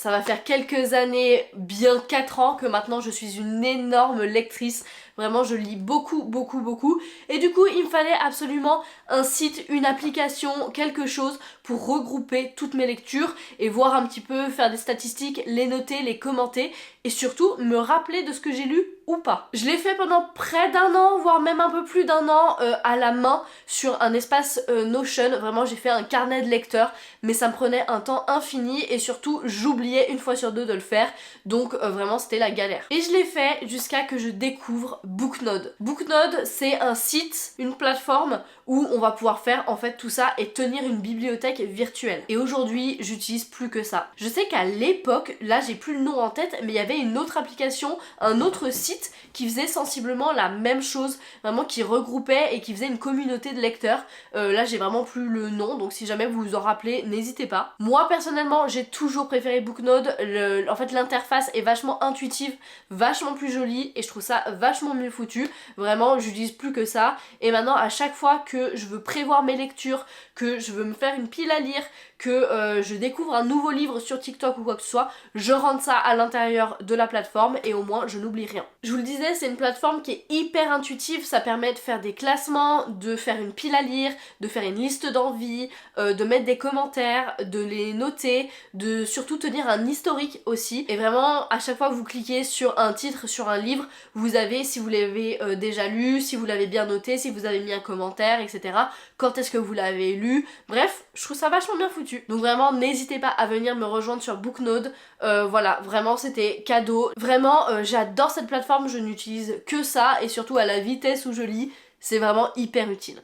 ça va faire quelques années, bien 4 ans que maintenant je suis une énorme lectrice. Vraiment je lis beaucoup et du coup il me fallait absolument un site, une application, quelque chose pour regrouper toutes mes lectures et voir un petit peu, faire des statistiques, les noter, les commenter et surtout me rappeler de ce que j'ai lu ou pas. Je l'ai fait pendant près d'un an, voire même un peu plus d'un an à la main sur un espace Notion. Vraiment j'ai fait un carnet de lecteurs mais ça me prenait un temps infini et surtout j'oubliais une fois sur deux de le faire, donc vraiment c'était la galère. Et je l'ai fait jusqu'à que je découvre Booknode. Booknode c'est un site, une plateforme où on va pouvoir faire en fait tout ça et tenir une bibliothèque virtuelle. Et aujourd'hui j'utilise plus que ça. Je sais qu'à l'époque, là j'ai plus le nom en tête, mais il y avait une autre application, un autre site qui faisait sensiblement la même chose, vraiment qui regroupait et qui faisait une communauté de lecteurs. Là j'ai vraiment plus le nom, donc si jamais vous vous en rappelez, n'hésitez pas. Moi personnellement j'ai toujours préféré Booknode. En fait l'interface est vachement intuitive, vachement plus jolie et je trouve ça vachement mieux foutu. Vraiment j'utilise plus que ça et maintenant à chaque fois que je veux prévoir mes lectures, que je veux me faire une pile à lire, que je découvre un nouveau livre sur TikTok ou quoi que ce soit, je rentre ça à l'intérieur de la plateforme et au moins je n'oublie rien. Je vous le disais, c'est une plateforme qui est hyper intuitive, ça permet de faire des classements, de faire une pile à lire, de faire une liste d'envie, de mettre des commentaires, de les noter, de surtout tenir un historique aussi. Et vraiment, à chaque fois que vous cliquez sur un titre, sur un livre, vous avez, si vous l'avez déjà lu, si vous l'avez bien noté, si vous avez mis un commentaire, etc. Quand est-ce que vous l'avez lu. Bref, je trouve ça vachement bien foutu. Donc vraiment, n'hésitez pas à venir me rejoindre sur Booknode. Voilà, vraiment c'était cadeau. Vraiment, j'adore cette plateforme, je n'utilise que ça et surtout à la vitesse où je lis, c'est vraiment hyper utile.